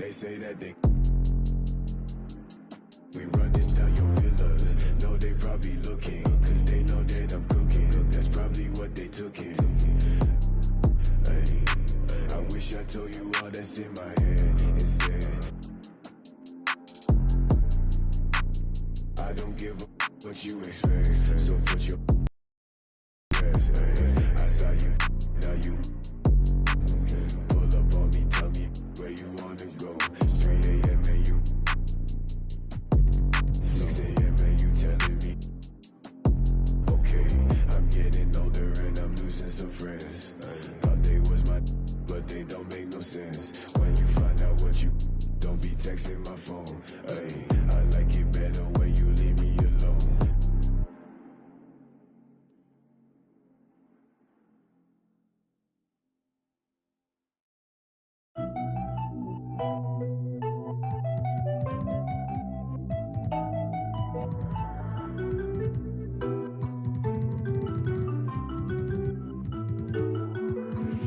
They say that they we running down your villas. No, they probably looking, cause they know that I'm cooking. That's probably what they took in. Hey, I wish I told you all that's in my head. Instead, I don't give a what you expect. So put your dress. Hey, I saw you, now you. Pull up on me, tell me where you wanna go. It's 3 a.m. and you 6 a.m. and you telling me okay, I'm getting older and I'm losing some friends. Thought they was my but they don't make no sense. When you find out what you don't be texting my phone. Ay, I like it better when you leave me alone.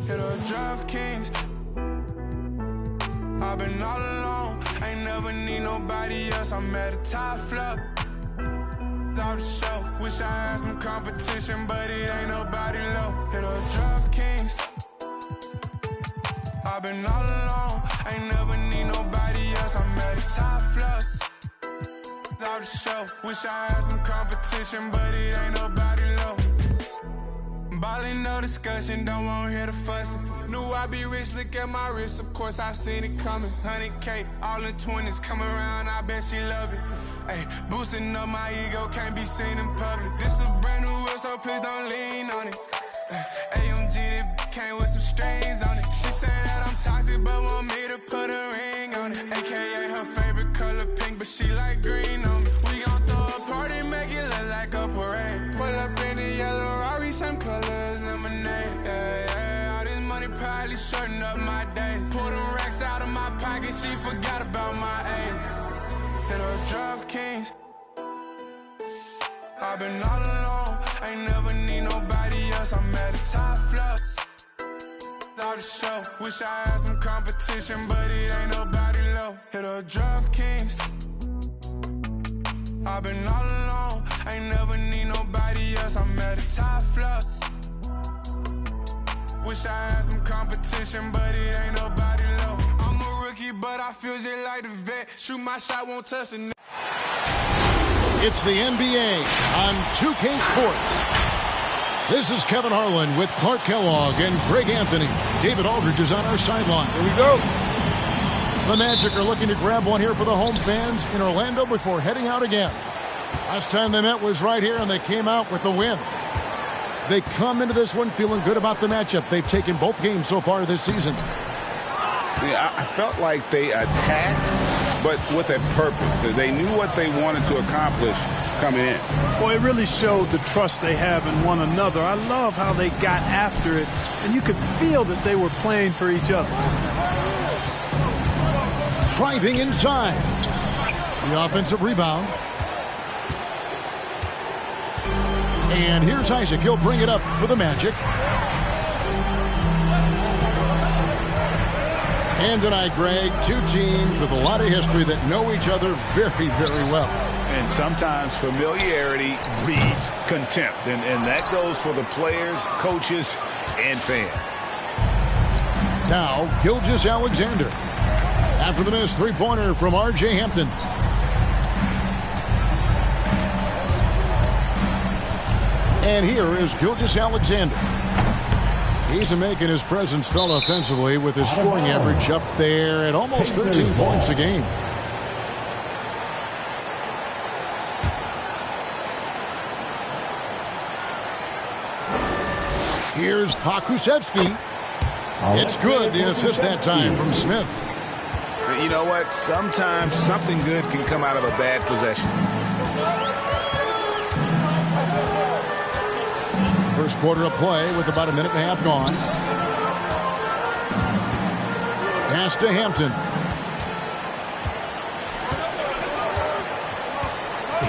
Hit a DraftKings. I've been all alone. Ain't never need nobody else. I'm at a top flop. Out the show. Wish I had some competition, but it ain't nobody low. Hit a DraftKings. I've been all alone. Ain't never need nobody else. I'm at a top flop. Out the show. Wish I had some competition, but it ain't nobody low. Ballin', no discussion, don't wanna hear the fussing. Knew I'd be rich, look at my wrist, of course I seen it coming. 100K, all in 20s, come around, I bet she love it. Ay, boosting up my ego, can't be seen in public. This a brand new wheel, so please don't lean on it. AMG, that came with some strings on it. She said that I'm toxic, but want me to put a ring on it. AKA her favorite color pink, but she like green on me. We gon' throw a party, make it look like a parade. Pull up in the yellow Rari, same colors, lemonade. Yeah, yeah, all this money probably shorten up my days. Pull them racks out of my pocket, she forgot about my age. Hit her DraftKings. I've been all alone, ain't never need nobody else. I'm at the top flop. Out the show, wish I had some competition, but it ain't nobody low. Hit her DraftKings. I've been all alone, ain't never need nobody else. I'm at the top flop. Wish I had some competition, but it ain't nobody low. I'm a rookie, but I feel just like the vet. Shoot my shot, won't touch the net. It's the NBA on 2K Sports. This is Kevin Harlan with Clark Kellogg and Greg Anthony. David Aldridge is on our sideline. Here we go. The Magic are looking to grab one here for the home fans in Orlando before heading out again. Last time they met was right here, and they came out with a win. They come into this one feeling good about the matchup. They've taken both games so far this season. Yeah, I felt like they attacked, but with a purpose. They knew what they wanted to accomplish coming in. Well, it really showed the trust they have in one another. I love how they got after it, and you could feel that they were playing for each other. Driving inside. The offensive rebound. And here's Isaac. He'll bring it up for the Magic. And tonight, Greg, two teams with a lot of history that know each other very, very well. And sometimes familiarity breeds contempt. And that goes for the players, coaches, and fans. Now, Gilgeous-Alexander. After the miss, three-pointer from R.J. Hampton. And here is Gilgeous-Alexander. He's making his presence felt offensively with his scoring average up there at almost 13 points a game. Here's Pokusevski. It's good, the assist that time from Smith. You know what? Sometimes something good can come out of a bad possession. First quarter of play with about a minute and a half gone. Pass to Hampton.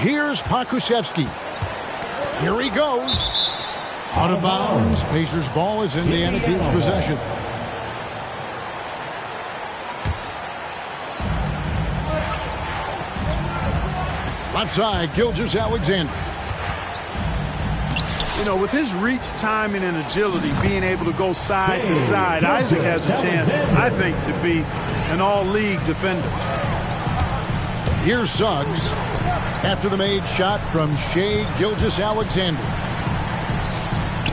Here's Pokusevski. Here he goes. Out of bounds. Pacers ball is in the Anaheim's possession. Left side, Gilgeous-Alexander. You know, with his reach, timing, and agility, being able to go side to side, Isaac has a chance, I think, to be an all-league defender. Here's Suggs after the made shot from Shai Gilgeous-Alexander.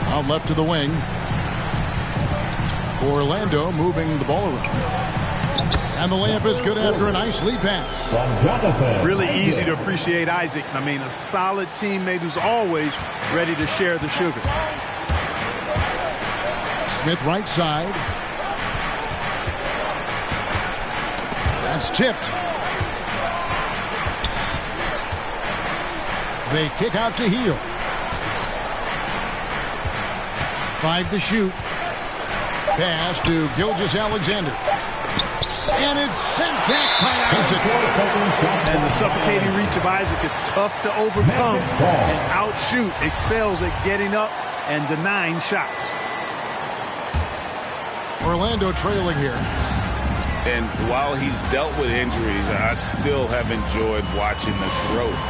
Out left to the wing. Orlando moving the ball around. And the layup is good after a nice lead pass. Really easy to appreciate Isaac. I mean, a solid teammate who's always ready to share the sugar. Smith right side. That's tipped. They kick out to Hield. 5 to shoot. Pass to Gilgeous-Alexander. And it's sent back by Isaac. And the suffocating reach of Isaac is tough to overcome. And outshoot excels at getting up and denying shots. Orlando trailing here. And while he's dealt with injuries, I still have enjoyed watching the growth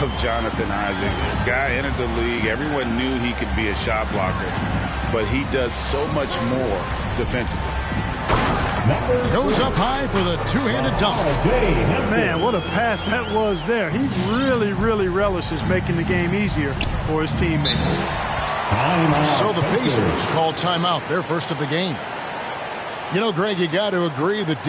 of Jonathan Isaac. The guy entered the league. Everyone knew he could be a shot blocker, but he does so much more defensively. Goes up high for the two-handed dunk. Man, what a pass that was there. He really, really relishes making the game easier for his teammates. So the Pacers call timeout, their first of the game. You know, Greg, you got to agree that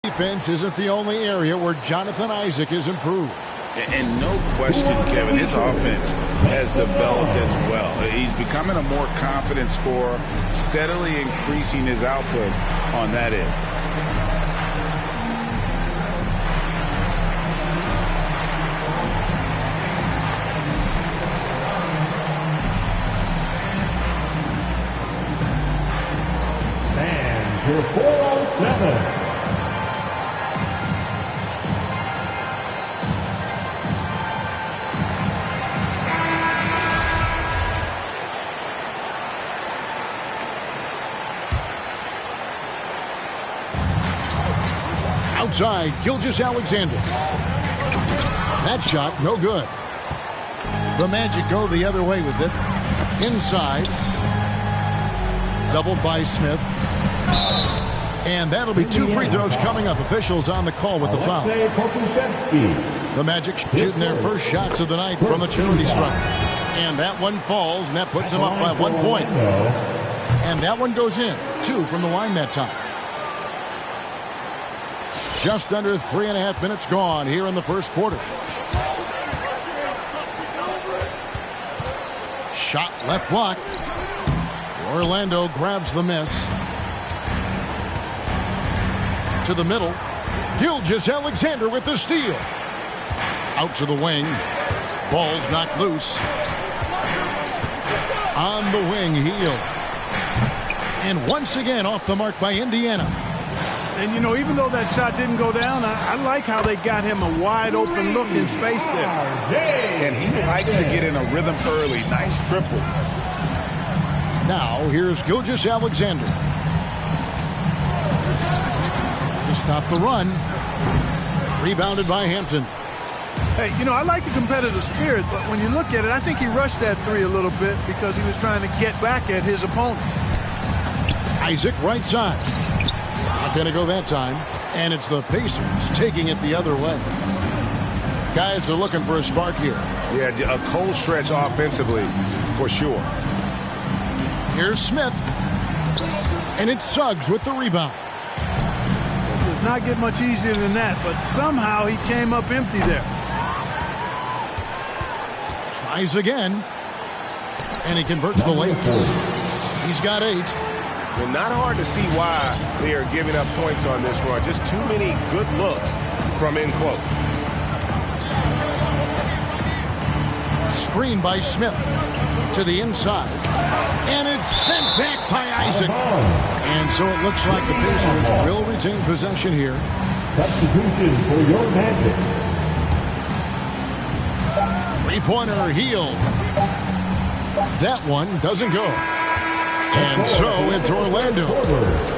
defense isn't the only area where Jonathan Isaac is improved. And no question, Kevin, his offense has developed as well. He's becoming a more confident scorer, steadily increasing his output on that end. And your 4-on-7. Outside, Gilgeous-Alexander. That shot, no good. The Magic go the other way with it. Inside. Doubled by Smith. And that'll be 2 free throws coming up. Officials on the call with the foul. The Magic shooting their first shots of the night from a charity stripe. And that one falls, and that puts them up by 1 point. And that one goes in. 2 from the line that time. Just under 3.5 minutes gone here in the first quarter. Shot left block. Orlando grabs the miss. To the middle. Gilgeous-Alexander with the steal. Out to the wing. Ball's knocked loose. On the wing, Hield. And once again off the mark by Indiana. And, you know, even though that shot didn't go down, I like how they got him a wide-open look in space there. And he likes to get in a rhythm early. Nice triple. Now, here's Gilgeous-Alexander. To stop the run. Rebounded by Hampton. Hey, you know, I like the competitive spirit, but when you look at it, I think he rushed that three a little bit because he was trying to get back at his opponent. Isaac right side. Not going to go that time. And it's the Pacers taking it the other way. Guys are looking for a spark here. Yeah, a cold stretch offensively, for sure. Here's Smith. And it's Suggs with the rebound. It does not get much easier than that, but somehow he came up empty there. Tries again. And he converts the layup. He's got 8. And not hard to see why they are giving up points on this run. Just too many good looks from in close. Screen by Smith to the inside. And it's sent back by Isaac. And so it looks like the Pacers will retain possession here. Substitution for your Magic. Three-pointer Hield. That one doesn't go. And so it's Orlando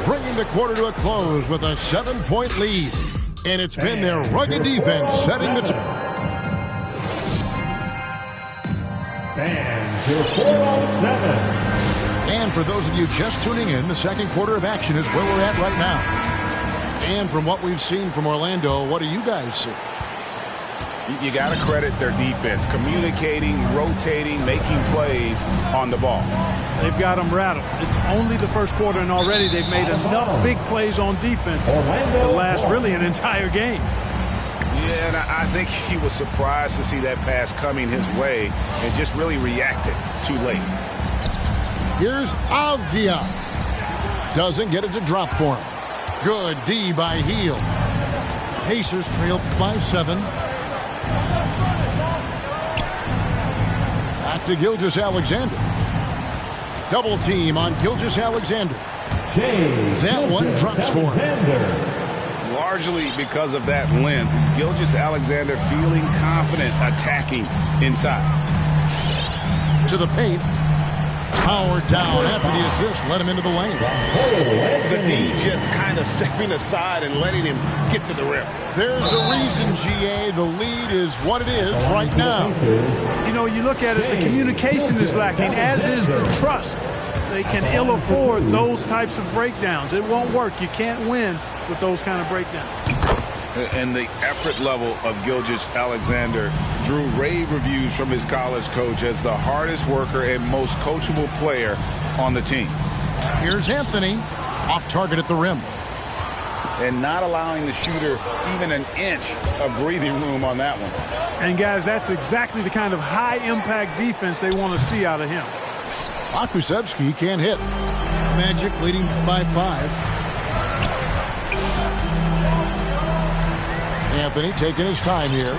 bringing the quarter to a close with a 7-point lead. And it's been their rugged defense setting the tone. Fans, your 4-on-7. And for those of you just tuning in, the second quarter of action is where we're at right now. And from what we've seen from Orlando, what do you guys see? You got to credit their defense, communicating, rotating, making plays on the ball. They've got them rattled. It's only the first quarter, and already they've made enough big plays on defense to last really an entire game. Yeah, and I think he was surprised to see that pass coming his way and just really reacted too late. Here's Avdia. Doesn't get it to drop for him. Good D by Hield. Pacers trail by 7. Back to Gilgeous-Alexander. Double team on Gilgeous-Alexander. That one drops for him. Largely because of that limp, Gilgeous-Alexander feeling confident attacking inside. To the paint. Power down after the assist. Let him into the lane. The D just kind of stepping aside and letting him get to the rim. There's a reason, GA. The lead is what it is right now. You know, you look at it, the communication is lacking, as is the trust. They can ill afford those types of breakdowns. It won't work. You can't win with those kind of breakdowns. And the effort level of Gilgeous-Alexander drew rave reviews from his college coach as the hardest worker and most coachable player on the team. Here's Anthony, off target at the rim. And not allowing the shooter even an inch of breathing room on that one. And, guys, that's exactly the kind of high-impact defense they want to see out of him. Pokusevski can't hit. Magic leading by 5. Anthony taking his time here.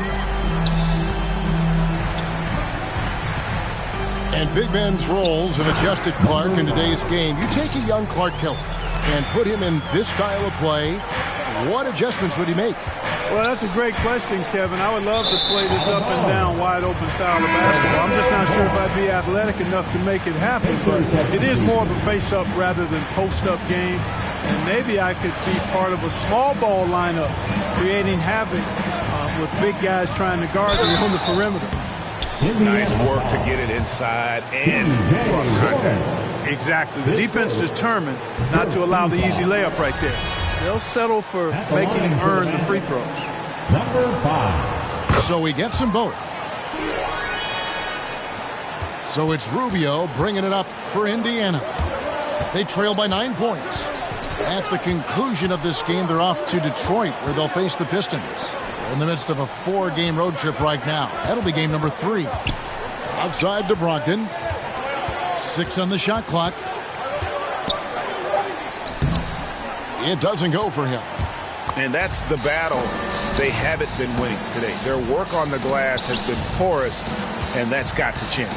And Big Ben's roles have adjusted Clark in today's game. You take a young Clark Keller and put him in this style of play, what adjustments would he make? Well, that's a great question, Kevin. I would love to play this up and down, wide open style of basketball. I'm just not sure if I'd be athletic enough to make it happen, but it is more of a face-up rather than post-up game. And maybe I could be part of a small ball lineup, creating havoc with big guys trying to guard me on the perimeter. Nice work to get it inside and draw contact. Exactly. The defense determined not to allow the easy layup right there. They'll settle for making him earn the free throws. Number 5. So he gets them both. So it's Rubio bringing it up for Indiana. They trail by 9 points. At the conclusion of this game, they're off to Detroit, where they'll face the Pistons. They're in the midst of a 4-game road trip right now. That'll be game number 3. Outside to Brogdon. 6 on the shot clock. It doesn't go for him. And that's the battle they haven't been winning today. Their work on the glass has been porous, and that's got to change.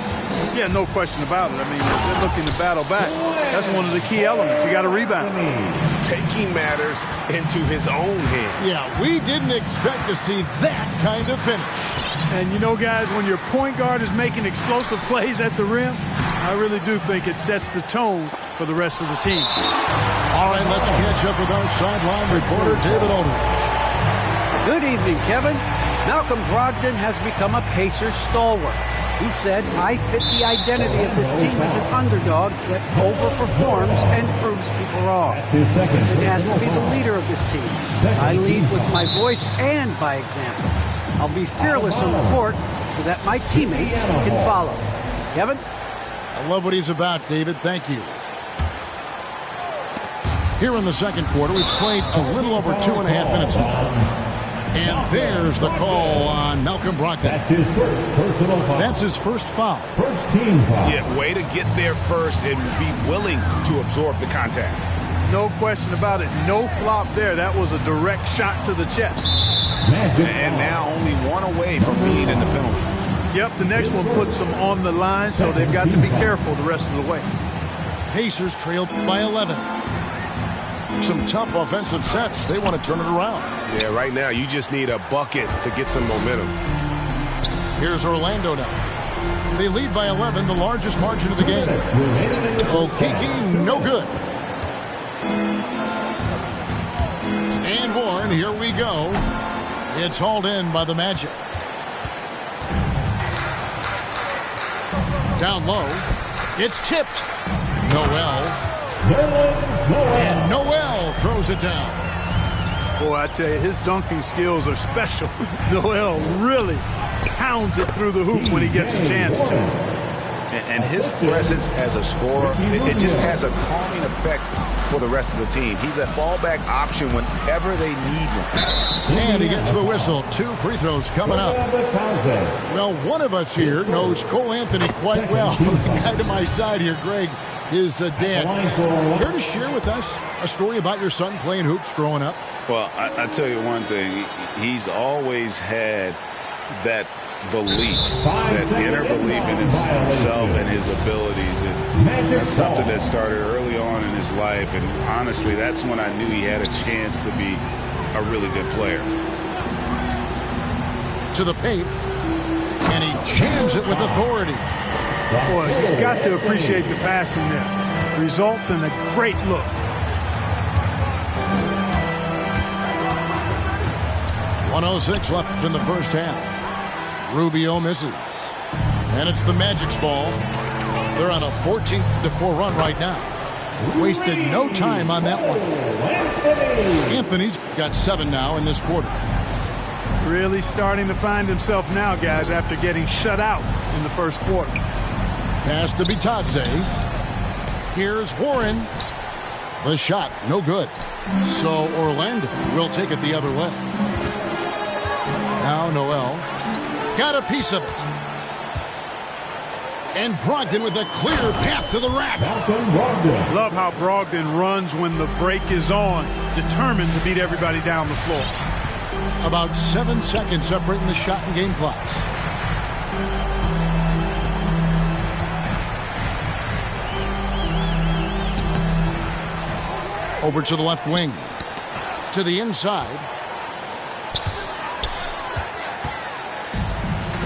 Yeah, no question about it. I mean, they're looking to battle back. That's one of the key elements. You got to rebound. Taking matters into his own hands. Yeah, we didn't expect to see that kind of finish. And, you know, guys, when your point guard is making explosive plays at the rim, I really do think it sets the tone for the rest of the team. All right, let's catch up with our sideline reporter, David Aldridge. Good evening, Kevin. Malcolm Brogdon has become a Pacers stalwart. He said, I fit the identity of this team as an underdog that overperforms and proves people wrong. It has to be the leader of this team. I lead with my voice and by example. I'll be fearless on the court so that my teammates can follow. Kevin? I love what he's about, David. Thank you. Here in the second quarter, we've played a little over 2.5 minutes now. And there's the call on Malcolm Brogdon. That's his first personal foul. That's his first foul. First team foul. Yeah, way to get there first and be willing to absorb the contact. No question about it. No flop there. That was a direct shot to the chest. Magic And foul. now only one away from being in the penalty. Yep, the next one puts them on the line, so they've got to be careful the rest of the way. Pacers trail by 11. Some tough offensive sets. They want to turn it around. Yeah, right now you just need a bucket to get some momentum. Here's Orlando now. They lead by 11, the largest margin of the game. Okeke, no good. And Warren, here we go. It's hauled in by the Magic. Down low. It's tipped. Noel. And Noel throws it down. Boy, I tell you, his dunking skills are special. Noel really pounds it through the hoop when he gets a chance to. And his presence as a scorer, it just has a calming effect for the rest of the team. He's a fallback option whenever they need one. And he gets the whistle. 2 free throws coming up. Well, one of us here knows Cole Anthony quite well. The guy to my side here, Greg, is Dan. Care to share with us a story about your son playing hoops growing up? Well, I tell you one thing. He's always had that belief, that inner belief in himself and his abilities. And that's something that started early on in his life. And honestly, that's when I knew he had a chance to be a really good player. To the paint. And he jams it with authority. Boy, you've got to appreciate the passing there. Results in a great look. .106 left in the first half. Rubio misses. And it's the Magic's ball. They're on a 14-4 run right now. Wasted no time on that one. Anthony's got 7 now in this quarter. Really starting to find himself now, guys, after getting shut out in the first quarter. Pass to Bitadze. Here's Warren. The shot, no good. So Orlando will take it the other way. Now Noel got a piece of it. And Brogdon with a clear path to the rack. Love how Brogdon runs when the break is on, determined to beat everybody down the floor. About 7 seconds separating the shot and game clocks. Over to the left wing. To the inside.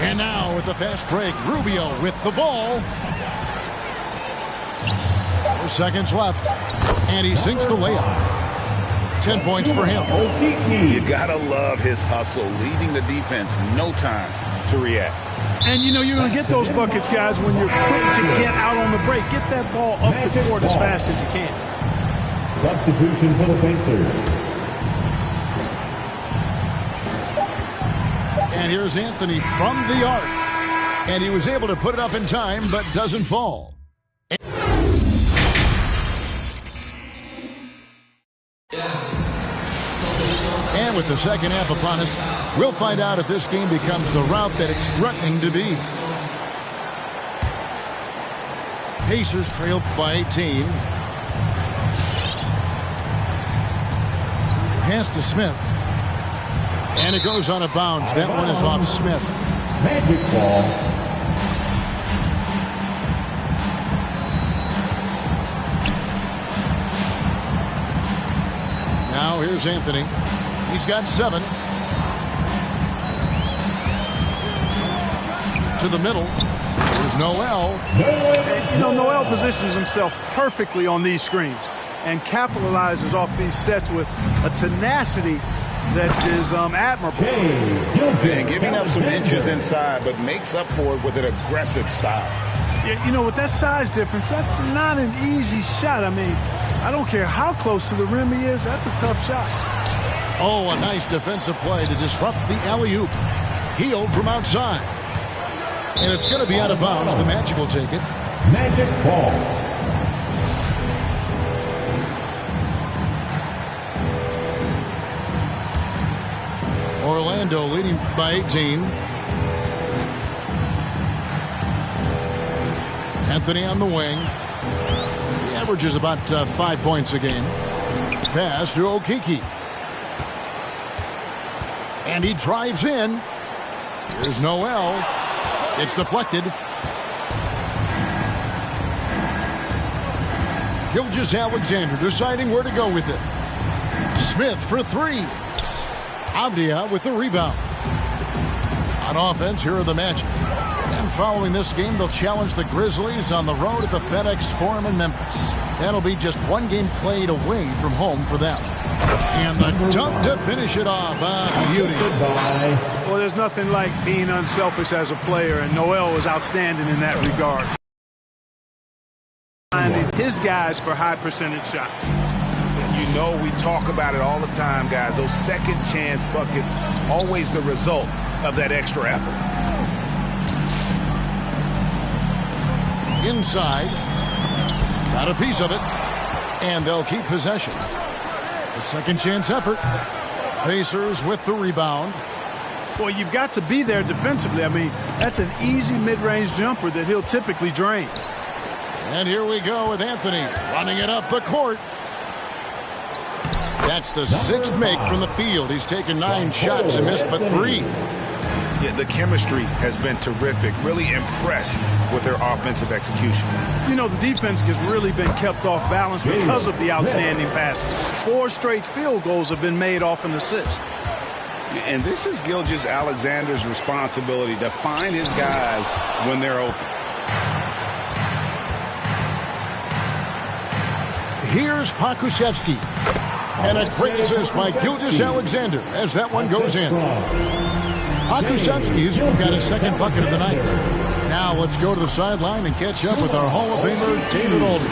And now with the fast break, Rubio with the ball. 4 seconds left. And he sinks the layup. 10 points for him. You gotta love his hustle, leaving the defense no time to react. And you know you're going to get those buckets, guys, when you're quick to get out on the break. Get that ball up the court as fast as you can. Substitution for the Pacers. And here's Anthony from the arc. And he was able to put it up in time, but doesn't fall. And with the second half upon us, we'll find out if this game becomes the route that it's threatening to be. Pacers trail by 18. Pass to Smith. And it goes out of bounds. That one is off Smith. Magic ball. Now here's Anthony. He's got 7. To the middle. There's Noel. You know, Noel positions himself perfectly on these screens and capitalizes off these sets with a tenacity that is admirable. And giving up some inches inside, but makes up for it with an aggressive style. Yeah, you know, with that size difference, that's not an easy shot. I mean, I don't care how close to the rim he is, that's a tough shot. Oh, a nice defensive play to disrupt the alley-oop. Healed from outside. And it's going to be out of bounds. The Magic will take it. Magic ball. Orlando leading by 18. Anthony on the wing. He averages about 5 points a game. Pass to Okeke. And he drives in. Here's Noel. It's deflected. Gilgeous-Alexander deciding where to go with it. Smith for three. Avdia with the rebound. On offense, here are the Magic. And following this game, they'll challenge the Grizzlies on the road at the FedEx Forum in Memphis. That'll be just one game played away from home for them. And the dunk to finish it off. Beauty. Well, there's nothing like being unselfish as a player, and Noel was outstanding in that regard. His guys for high percentage shots. You know, we talk about it all the time, guys. Those second chance buckets, always the result of that extra effort. Inside. Got a piece of it. And they'll keep possession. A second chance effort. Pacers with the rebound. Boy, you've got to be there defensively. I mean, that's an easy mid-range jumper that he'll typically drain. And here we go with Anthony running it up the court. That's the sixth make from the field. He's taken 9 shots and missed but 3. Yeah, the chemistry has been terrific. Really impressed with their offensive execution. You know, the defense has really been kept off balance because of the outstanding passes. 4 straight field goals have been made off an assist. And this is Gilgeous-Alexander's responsibility to find his guys when they're open. Here's Pokusevski. And a great assist by Gilgeous-Alexander as that one goes in. Pokusevski's got his second bucket of the night. Now let's go to the sideline and catch up with our Hall of Famer, David Aldridge.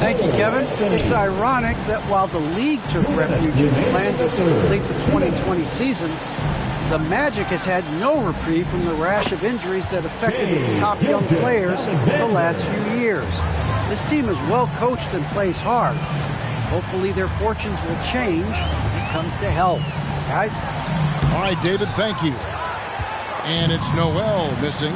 Thank you, Kevin. It's ironic that while the league took refuge in Atlanta to complete the 2020 season, the Magic has had no reprieve from the rash of injuries that affected its top young players the last few years. This team is well coached and plays hard. Hopefully their fortunes will change when it comes to health. Guys? All right, David, thank you. And it's Noel missing.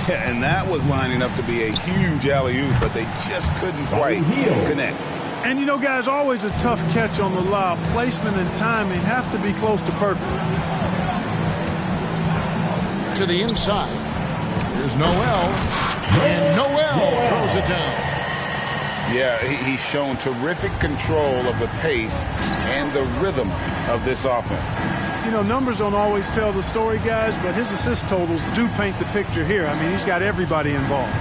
Yeah, and that was lining up to be a huge alley-oop, but they just couldn't quite connect. And you know, guys, always a tough catch on the lob. Placement and timing have to be close to perfect. To the inside. Here's Noel. And Noel throws it down. Yeah, he's shown terrific control of the pace and the rhythm of this offense. You know, numbers don't always tell the story, guys, but his assist totals do paint the picture here. I mean, he's got everybody involved.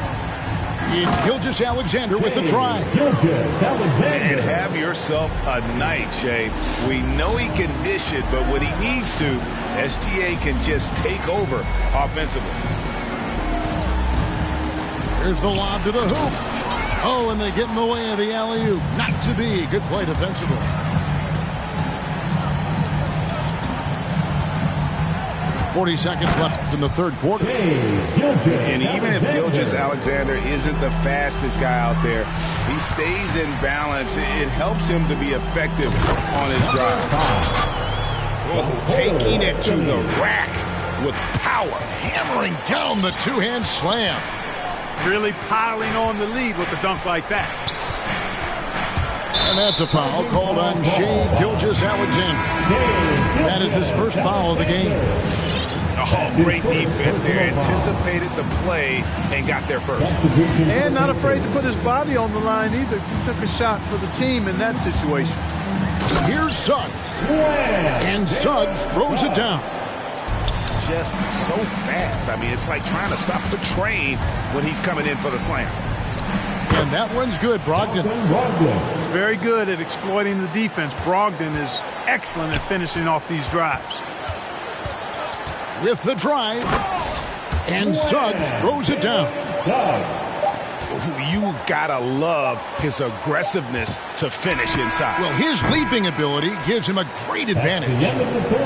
It's Gilgeous-Alexander with the drive. And have yourself a night, Shea. We know he can dish it, but when he needs to, SGA can just take over offensively. Here's the lob to the hoop. Oh, and they get in the way of the alley-oop. Not to be. Good play defensively. .40 seconds left in the third quarter. And even if Gilgeous-Alexander isn't the fastest guy out there, he stays in balance. It helps him to be effective on his drive. Oh, taking it to the rack with power. Hammering down the two-hand slam. Really piling on the lead with a dunk like that. And that's a foul called on Shea Gilgeous-Alexander. That is his first foul of the game. Oh, great defense there. Anticipated the play and got there first. And not afraid to put his body on the line either. He took a shot for the team in that situation. Here's Suggs. And Suggs throws it down. Just so fast. I mean, it's like trying to stop the train when he's coming in for the slam. And that one's good, Brogdon. Very good at exploiting the defense. Brogdon is excellent at finishing off these drives. With the drive. And Suggs throws it down. You gotta love his aggressiveness to finish inside. Well, his leaping ability gives him a great advantage.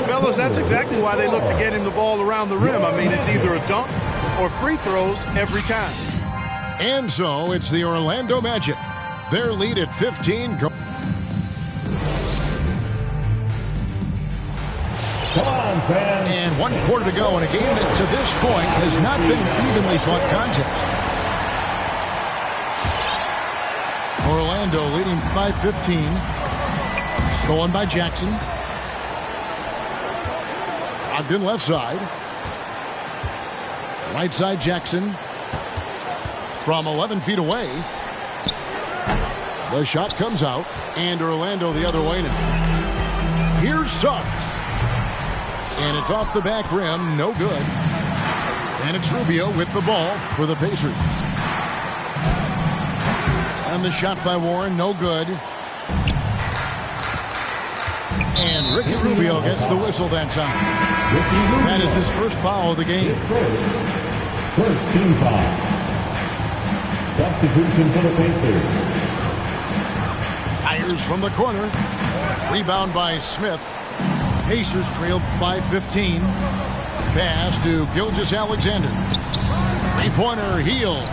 Fellas, that's exactly why they look to get him the ball around the rim. I mean, it's either a dunk or free throws every time. And so it's the Orlando Magic. Their lead at 15. on, fans. And 1 quarter to go in a game that to this point has not been an evenly fought contest. Orlando leading by 15. Stolen by Jackson. Ogden left side. Right side Jackson. From 11 feet away. The shot comes out. And Orlando the other way now. Here's Suggs. And it's off the back rim. No good. And it's Rubio with the ball for the Pacers. And the shot by Warren. No good. And Ricky Rubio gets the whistle that time. That is his first foul of the game. First team foul. Substitution for the Pacers. Fires from the corner. Rebound by Smith. Pacers trailed by 15. Pass to Gilgeous-Alexander. Three-pointer, Heel.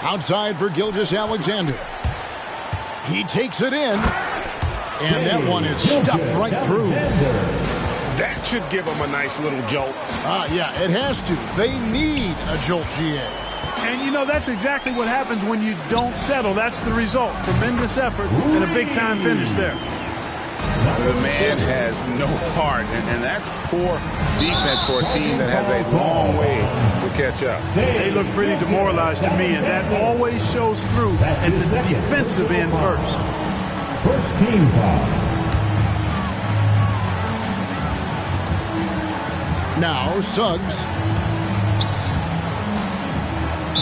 Outside for Gilgeous-Alexander. He takes it in. And that one is stuffed right through. That should give them a nice little jolt. Yeah, it has to. They need a jolt, GA. And, you know, that's exactly what happens when you don't settle. That's the result. Tremendous effort and a big-time finish there. The man has no heart, and that's poor defense for a team that has a long way to catch up. They look pretty demoralized to me, and that always shows through at the defensive end first. First team foul. Now Suggs.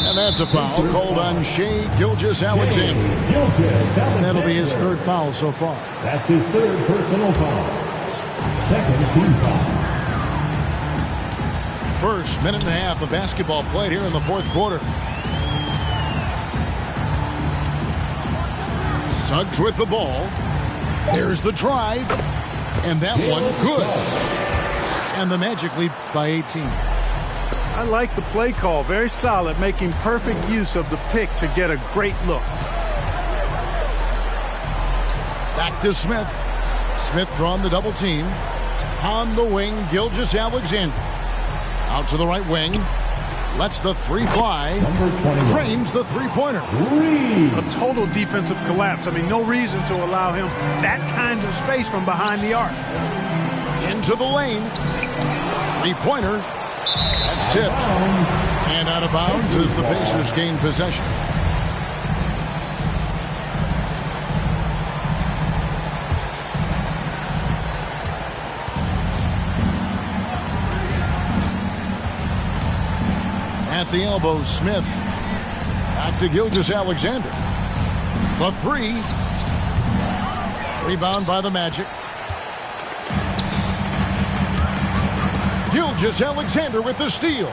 And that's a foul called on Shai Gilgeous-Alexander. And that'll be his third foul so far. That's his third personal foul. Second team foul. First minute and a half of basketball played here in the fourth quarter. Suggs with the ball. There's the drive. And that one good. And the Magic lead by 18. I like the play call. Very solid, making perfect use of the pick to get a great look. Back to Smith. Smith drawn the double team. On the wing, Gilgeous-Alexander. Out to the right wing. Lets the three fly. Drains the three-pointer. A total defensive collapse. I mean, no reason to allow him that kind of space from behind the arc. Into the lane. Three-pointer. That's tipped. And out of bounds as the Pacers gain possession. At the elbow, Smith. Back to Gilgeous-Alexander. The three. Rebound by the Magic. Gilgeous-Alexander with the steal.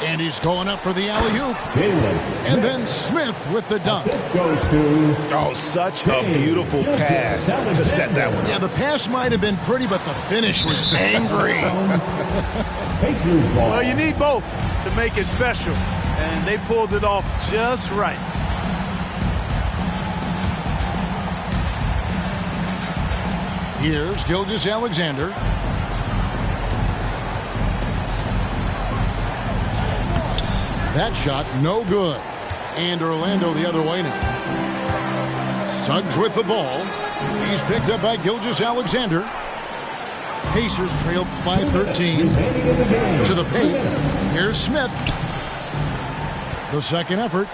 And he's going up for the alley-oop. And then Smith with the dunk. Oh, such a beautiful pass to set that one. Yeah, the pass might have been pretty, but the finish was angry. Well, you need both to make it special. And they pulled it off just right. Here's Gilgeous-Alexander. That shot, no good. And Orlando the other way now. Suggs with the ball. He's picked up by Gilgeous-Alexander. Pacers trail by 13. To the paint. Here's Smith. The second effort.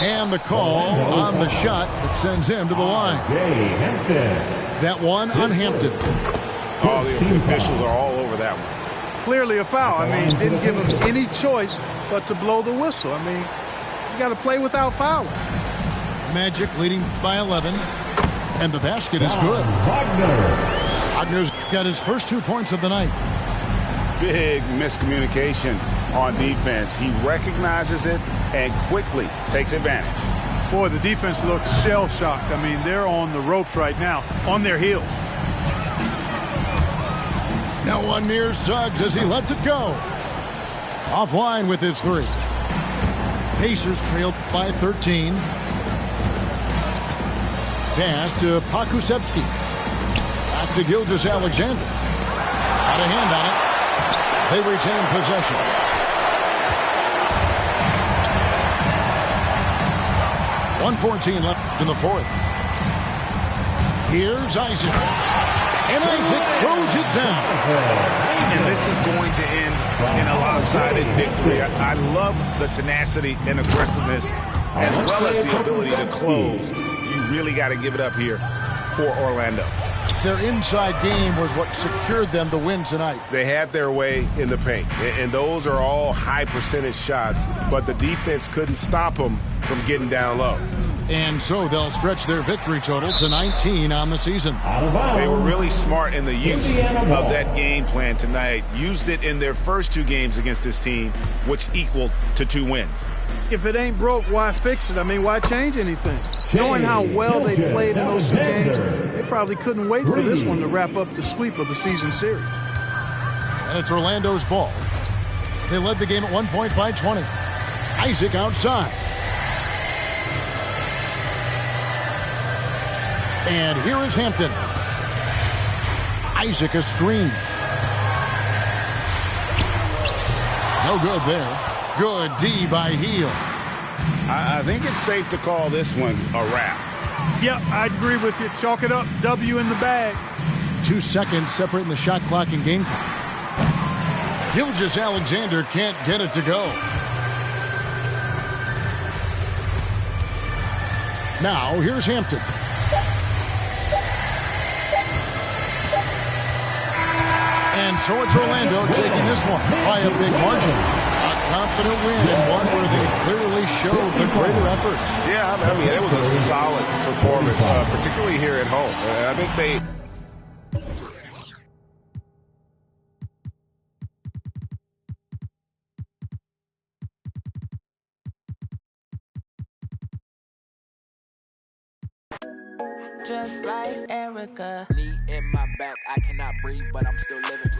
And the call on the shot that sends him to the line. That one on Hampton. Oh, the officials are all over that one. Clearly a foul. I mean, didn't give him any choice but to blow the whistle. I mean, you got to play without fouling. Magic leading by 11. And the basket is good. Wagner's got his first 2 points of the night. Big miscommunication on defense. He recognizes it and quickly takes advantage. Boy, the defense looks shell-shocked. I mean, they're on the ropes right now, on their heels. Now one near Suggs as he lets it go. Offline with his three. Pacers trailed by 13. Pass to Pokusevski. Back Back to Gilgeous-Alexander. Got a hand on it. They retain possession. .114 left in the fourth. Here's Isaac. And Isaac throws it down. And this is going to end in a lopsided victory. I love the tenacity and aggressiveness as well as the ability to close. You really got to give it up here for Orlando. Their inside game was what secured them the win tonight. They had their way in the paint, and those are all high percentage shots, but the defense couldn't stop them from getting down low. And so they'll stretch their victory total to 19 on the season. They were really smart in the use of that game plan tonight. Used it in their first 2 games against this team, which equaled to 2 wins. If it ain't broke, why fix it? I mean, why change anything? Knowing how well they played in those 2 games, they probably couldn't wait for this one to wrap up the sweep of the season series. And it's Orlando's ball. They led the game at 1 point by 20. Isaac outside. And here is Hampton. Isaac a screen. No good there. Good D by Hield. I think it's safe to call this one a wrap. Yep, I agree with you. Chalk it up. W in the bag. 2 seconds separating the shot clock and game clock. Gilgeous-Alexander can't get it to go. Now here's Hampton. And so it's Orlando taking this one by a big margin. A confident win and one where they clearly showed the greater effort. Yeah, I mean, it was a solid performance, particularly here at home. I think they... Just like Erica. Knee in my back, I cannot breathe, but I'm still living.